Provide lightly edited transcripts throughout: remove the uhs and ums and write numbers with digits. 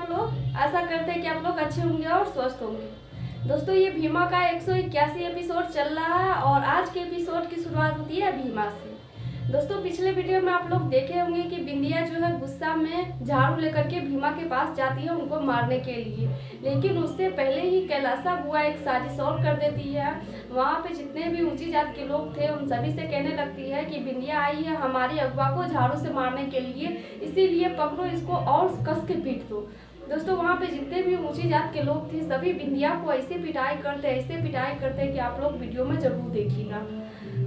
आप लोग। आशा करते हैं कि आप लोग अच्छे होंगे और स्वस्थ होंगे। दोस्तों ये भीमा का 181 एपिसोड चल रहा है और आज के एपिसोड की शुरुआत होती है भीमा से। दोस्तों पिछले वीडियो में आप लोग देखे होंगे कि बिंदिया जो है गुस्सा में झाड़ू लेकर के भीमा के पास जाती है उनको मारने के लिए, लेकिन उससे पहले ही कैलासा बुआ एक साजिश और कर देती है। वहाँ पे जितने भी ऊंची जात के लोग थे उन सभी से कहने लगती है कि बिंदिया आई है हमारे अगवा को झाड़ू से मारने के लिए, इसीलिए पकड़ो इसको और कस के पीट दो। दोस्तों वहाँ पे जितने भी ऊंची जात के लोग थे सभी बिंदिया को ऐसे पिटाई करते कि आप लोग वीडियो में जरूर देखिएगा।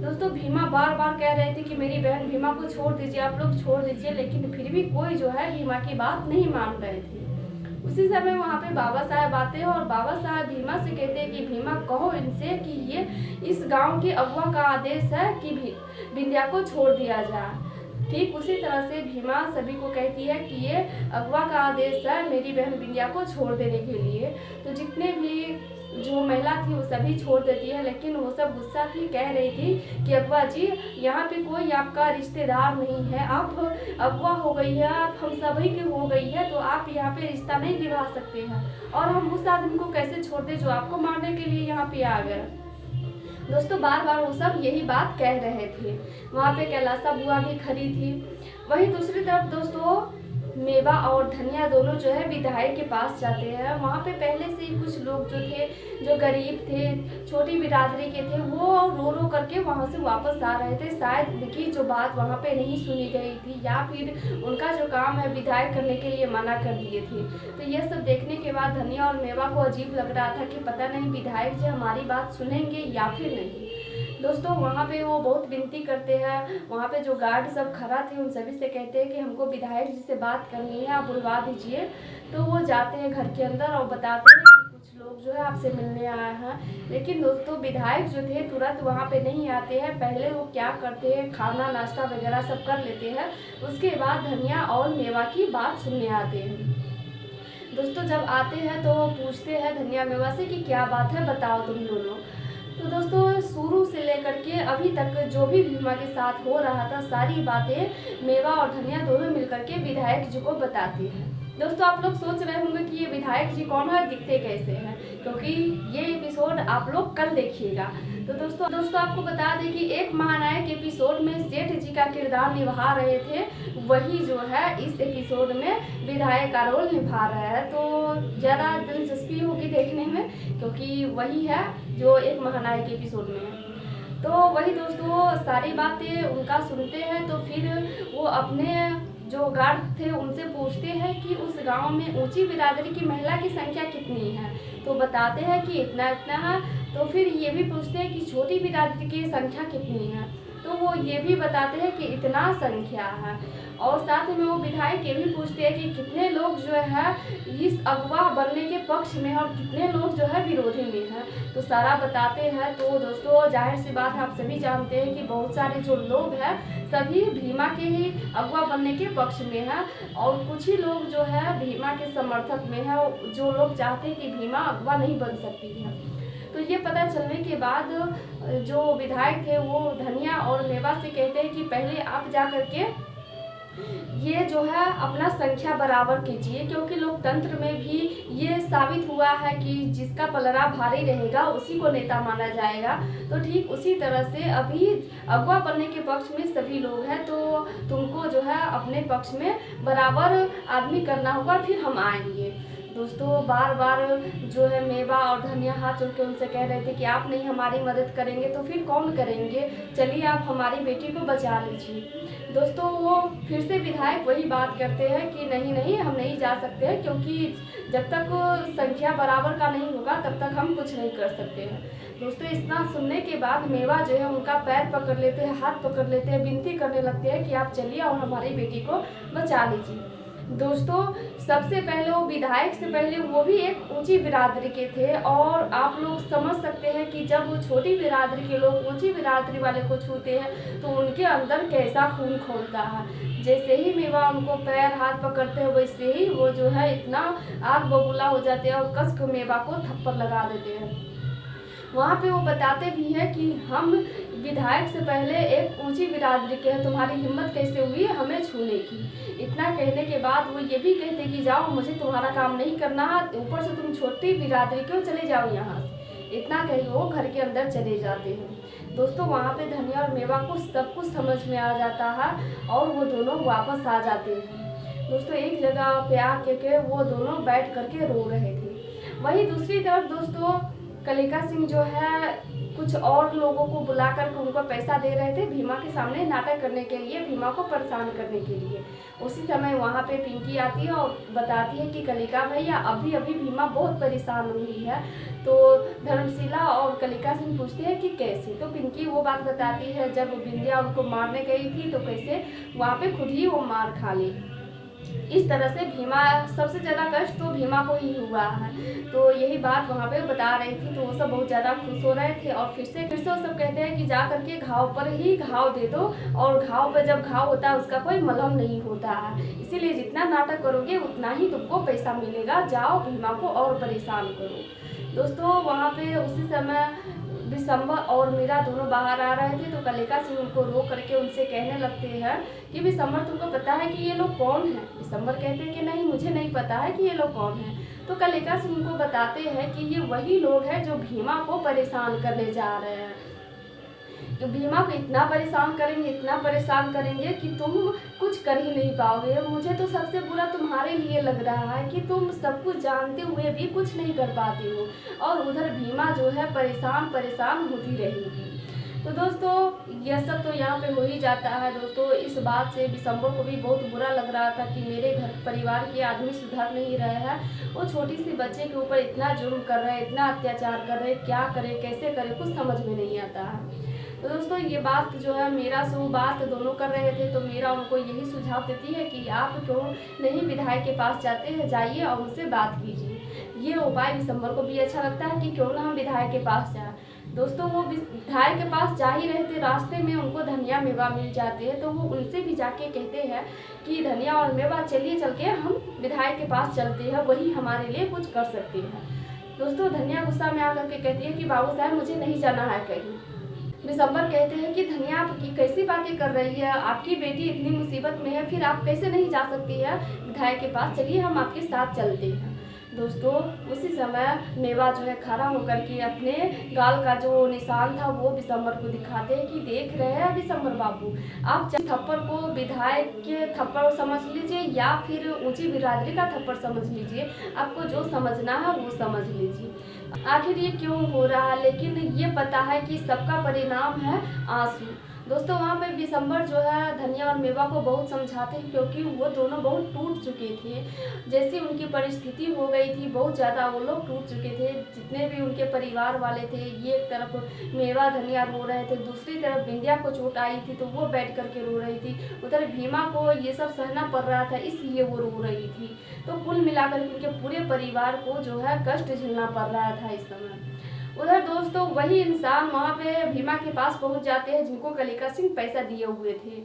दोस्तों भीमा बार बार कह रहे थे कि मेरी बहन भीमा को छोड़ दीजिए, आप लोग छोड़ दीजिए, लेकिन फिर भी कोई जो है भीमा की बात नहीं मान रहे थे। उसी समय वहाँ पे बाबा साहब आते हैं और बाबा साहब भीमा से कहते हैं कि भीमा कहो इनसे कि ये इस गांव के अगवा का आदेश है कि बिंदिया को छोड़ दिया जाए। ठीक उसी तरह से भीमा सभी को कहती है कि ये अगवा का आदेश है मेरी बहन बिंदिया को छोड़ देने के लिए। तो जितने भी जो महिला थी वो सभी छोड़ देती है, लेकिन वो सब गुस्सा थी, कह रही थी कि अगवा जी यहाँ पे कोई आपका रिश्तेदार नहीं है, आप अगवा हो गई है, आप हम सभी की हो गई है, तो आप यहाँ पे रिश्ता नहीं निभा सकते हैं और हम उस आदमी को कैसे छोड़ दे जो आपको मारने के लिए यहाँ पे आ गया। दोस्तों बार बार वो सब यही बात कह रहे थे। वहाँ पे कैलासा बुआ भी खड़ी थी। वहीं दूसरी तरफ दोस्तों मेवा और धनिया दोनों जो है विधायक के पास जाते हैं। वहाँ पे पहले से ही कुछ लोग जो थे, जो गरीब थे, छोटी बिरादरी के थे, वो रो रो करके वहाँ से वापस आ रहे थे। शायद उनकी जो बात वहाँ पे नहीं सुनी गई थी या फिर उनका जो काम है विधायक करने के लिए मना कर दिए थे। तो यह सब देखने के बाद धनिया और मेवा को अजीब लग रहा था कि पता नहीं विधायक जी हमारी बात सुनेंगे या फिर नहीं। दोस्तों वहाँ पे वो बहुत विनती करते हैं। वहाँ पे जो गार्ड सब खड़ा थे उन सभी से कहते हैं कि हमको विधायक जी से बात करनी है, आप बुलवा दीजिए। तो वो जाते हैं घर के अंदर और बताते हैं कि कुछ लोग जो है आपसे मिलने आए हैं। लेकिन दोस्तों विधायक जो थे तुरंत वहाँ पे नहीं आते हैं। पहले वो क्या करते हैं, खाना नाश्ता वगैरह सब कर लेते हैं, उसके बाद धनिया और मेवा की बात सुनने आते हैं। दोस्तों जब आते हैं तो वो पूछते हैं धनिया मेवा से कि क्या बात है, बताओ तुम दोनों। तो दोस्तों शुरू से लेकर के अभी तक जो भी भीमा के साथ हो रहा था सारी बातें मेवा और धनिया दोनों मिलकर के विधायक जी को बताती हैं। दोस्तों आप लोग सोच रहे होंगे कि ये विधायक जी कौन है, दिखते कैसे हैं, क्योंकि ये एपिसोड आप लोग कल देखिएगा। तो दोस्तों आपको बता दें कि एक महानायक एपिसोड में सेठ जी का किरदार निभा रहे थे, वही जो है इस एपिसोड में विधायक का रोल निभा रहा है। तो ज़्यादा दिलचस्पी होगी देखने में, क्योंकि वही है जो एक महानायक एपिसोड में है। तो वही दोस्तों सारी बातें उनका सुनते हैं। तो फिर वो अपने जो गार्ड थे उनसे पूछते हैं कि उस गांव में ऊंची बिरादरी की महिला की संख्या कितनी है। तो बताते हैं कि इतना इतना है। तो फिर ये भी पूछते हैं कि छोटी बिरादरी की संख्या कितनी है। तो वो ये भी बताते हैं कि इतना संख्या है। और साथ में वो विधायक ये भी पूछते हैं कि कितने लोग जो है इस अगवा बनने के पक्ष में और कितने लोग जो है विरोधी में हैं। तो सारा बताते हैं। तो दोस्तों जाहिर सी बात है, आप सभी जानते हैं कि बहुत सारे जो लोग हैं सभी भीमा के ही अगवा बनने के पक्ष में है और कुछ ही लोग जो है भीमा के समर्थक में है, जो लोग चाहते हैं कि भीमा अगवा नहीं बन सकती है। तो ये पता चलने के बाद जो विधायक थे वो धनिया और मेवा से कहते हैं कि पहले आप जा करके ये जो है अपना संख्या बराबर कीजिए, क्योंकि लोकतंत्र में भी ये साबित हुआ है कि जिसका पलड़ा भारी रहेगा उसी को नेता माना जाएगा। तो ठीक उसी तरह से अभी अगवा बनने के पक्ष में सभी लोग हैं, तो तुमको जो है अपने पक्ष में बराबर आदमी करना होगा, फिर हम आएंगे। दोस्तों बार बार जो है मेवा और धनिया हाथ जोड़ के उनसे कह रहे थे कि आप नहीं हमारी मदद करेंगे तो फिर कौन करेंगे, चलिए आप हमारी बेटी को बचा लीजिए। दोस्तों वो फिर से विधायक वही बात करते हैं कि नहीं नहीं हम नहीं जा सकते हैं, क्योंकि जब तक संख्या बराबर का नहीं होगा तब तक हम कुछ नहीं कर सकते हैं। दोस्तों इतना सुनने के बाद मेवा जो है उनका पैर पकड़ लेते हैं, हाथ पकड़ लेते हैं, विनती करने लगते हैं कि आप चलिए और हमारी बेटी को बचा लीजिए। दोस्तों सबसे पहले वो विधायक से पहले वो भी एक ऊंची बिरादरी के थे और आप लोग समझ सकते हैं कि जब छोटी बिरादरी के लोग ऊंची बिरादरी वाले को छूते हैं तो उनके अंदर कैसा खून खौलता है। जैसे ही मेवा उनको पैर हाथ पकड़ते हैं वैसे ही वो जो है इतना आग बबूला हो जाते हैं और कस के मेवा को थप्पड़ लगा देते हैं। वहाँ पे वो बताते भी हैं कि हम विधायक से पहले एक ऊंची बिरादरी के हैं, तुम्हारी हिम्मत कैसे हुई हमें छूने की। इतना कहने के बाद वो ये भी कहते कि जाओ, मुझे तुम्हारा काम नहीं करना है, ऊपर से तुम छोटी बिरादरी क्यों, चले जाओ यहाँ से। इतना कह वो घर के अंदर चले जाते हैं। दोस्तों वहाँ पे धनिया और मेवा को सब कुछ समझ में आ जाता है और वो दोनों वापस आ जाते हैं। दोस्तों एक जगह पे आके वो दोनों बैठ करके रो रहे थे। वहीं दूसरी तरफ दोस्तों कलिका सिंह जो है कुछ और लोगों को बुला कर उनको पैसा दे रहे थे भीमा के सामने नाटक करने के लिए, भीमा को परेशान करने के लिए। उसी समय वहाँ पे पिंकी आती है और बताती है कि कलिका भैया अभी अभी भीमा बहुत परेशान हुई है। तो धर्मशिला और कलिका सिंह पूछते हैं कि कैसे। तो पिंकी वो बात बताती है जब बिंदिया उनको मारने गई थी तो कैसे वहाँ पे खुद ही वो मार खा ली। इस तरह से भीमा सबसे ज़्यादा कष्ट तो भीमा को ही हुआ है। तो यही बात वहाँ पे बता रही थी। तो वो सब बहुत ज़्यादा खुश हो रहे थे और फिर से वो सब कहते हैं कि जा करके घाव पर ही घाव दे दो, और घाव पर जब घाव होता है उसका कोई मलहम नहीं होता है, इसीलिए जितना नाटक करोगे उतना ही तुमको पैसा मिलेगा, जाओ भीमा को और परेशान करो। दोस्तों वहाँ पे उसी समय दिसंबर और मीरा दोनों बाहर आ रहे थे। तो कलिका सिंह उनको रोक करके उनसे कहने लगते हैं कि दिसंबर तुमको पता है कि ये लोग कौन हैं। दिसंबर कहते हैं कि नहीं, मुझे नहीं पता है कि ये लोग कौन हैं। तो कलिका सिंह उनको बताते हैं कि ये वही लोग हैं जो भीमा को परेशान करने जा रहे हैं। कि भीमा को इतना परेशान करेंगे कि तुम कुछ कर ही नहीं पाओगे। मुझे तो सबसे बुरा तुम्हारे लिए लग रहा है कि तुम सब कुछ जानते हुए भी कुछ नहीं कर पाते हो, और उधर भीमा जो है परेशान होती रहेगी। तो दोस्तों यह सब तो यहाँ पे हो ही जाता है। दोस्तों इस बात से दिसंबर को भी बहुत बुरा लग रहा था कि मेरे घर परिवार के आदमी सुधर नहीं रहे हैं, वो छोटी सी बच्चे के ऊपर इतना जुर्म कर रहे हैं, इतना अत्याचार कर रहे हैं, क्या करे कैसे करे कुछ समझ में नहीं आता है। तो दोस्तों ये बात जो है मीरा से वो बात दोनों कर रहे थे। तो मीरा उनको यही सुझाव देती है कि आप क्यों नहीं विधायक के पास जाते हैं, जाइए और उनसे बात कीजिए। ये उपाय दिसंबर को भी अच्छा लगता है कि क्यों ना हम विधायक के पास जाएं। दोस्तों वो विधायक के पास जा ही रहे थे, रास्ते में उनको धनिया मेवा मिल जाते हैं। तो वो उनसे भी जाके कहते हैं कि धनिया और मेवा चलिए, चल के हम विधायक के पास चलते हैं, वही हमारे लिए कुछ कर सकते हैं। दोस्तों धनिया गुस्सा में आकर के कहती है कि बाबू साहब मुझे नहीं जाना है कहीं। दिसंबर कहते हैं कि धनिया आप की कैसी बातें कर रही है, आपकी बेटी इतनी मुसीबत में है, फिर आप कैसे नहीं जा सकती है विधायक के पास, चलिए हम आपके साथ चलते हैं। दोस्तों उसी समय मेवा जो है खड़ा होकर के अपने गाल का जो निशान था वो दिसंबर को दिखाते हैं कि देख रहे हैं दिसंबर बाबू, आप चाहे थप्पड़ को विधायक के थप्पड़ समझ लीजिए या फिर ऊंची बिरादरी का थप्पड़ समझ लीजिए, आपको जो समझना है वो समझ लीजिए। आखिर ये क्यों हो रहा है, लेकिन ये पता है कि सबका परिणाम है आंसू। दोस्तों वहाँ पे दिसंबर जो है धनिया और मेवा को बहुत समझाते हैं, क्योंकि वो दोनों बहुत टूट चुके थे। जैसी उनकी परिस्थिति हो गई थी बहुत ज़्यादा वो लोग टूट चुके थे। जितने भी उनके परिवार वाले थे, ये एक तरफ मेवा धनिया रो रहे थे, दूसरी तरफ बिंदिया को चोट आई थी तो वो बैठ करके रो रही थी, उधर भीमा को ये सब सहना पड़ रहा था इसलिए वो रो रही थी। तो कुल मिलाकर के उनके पूरे परिवार को जो है कष्ट झेलना पड़ रहा था इस समय। उधर दोस्तों वही इंसान वहाँ पे भीमा के पास पहुँच जाते हैं जिनको कलिका सिंह पैसा दिए हुए थे।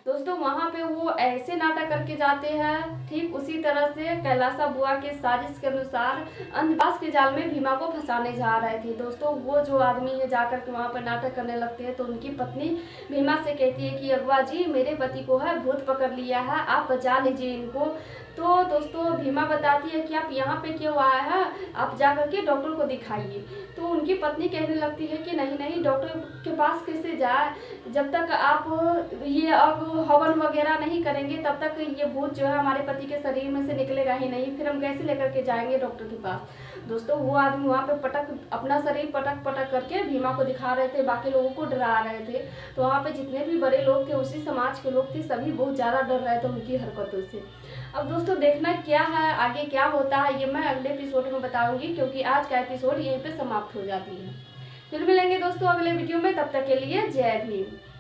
दोस्तों वहाँ पे वो ऐसे नाटक करके जाते हैं, ठीक उसी तरह से कैलासा बुआ के साजिश के अनुसार अंधविश्वास के जाल में भीमा को फंसाने जा रहे थे। दोस्तों वो जो आदमी है जाकर के वहाँ पर नाटक करने लगते हैं। तो उनकी पत्नी भीमा से कहती है कि अगवा जी मेरे पति को है भूत पकड़ लिया है, आप बचा लीजिए इनको। तो दोस्तों भीमा बताती है कि आप यहाँ पे क्यों आए हैं, आप जा करके डॉक्टर को दिखाइए। तो उनकी पत्नी कहने लगती है कि नहीं नहीं डॉक्टर के पास कैसे जाए, जब तक आप ये अब हवन वगैरह नहीं करेंगे तब तक ये भूत जो है हमारे पति के शरीर में से निकलेगा ही नहीं, फिर हम कैसे लेकर के जाएंगे डॉक्टर के पास। दोस्तों वो आदमी वहाँ पे अपना शरीर पटक करके भीमा को दिखा रहे थे, बाकी लोगों को डरा रहे थे। तो वहाँ पे जितने भी बड़े लोग थे उसी समाज के लोग थे, सभी बहुत ज़्यादा डर रहे थे उनकी हरकतों से। अब दोस्तों देखना क्या है आगे क्या होता है ये मैं अगले एपिसोड में बताऊंगी, क्योंकि आज का एपिसोड यहीं पे समाप्त हो जाती है। फिर मिलेंगे दोस्तों अगले वीडियो में, तब तक के लिए जय भीम।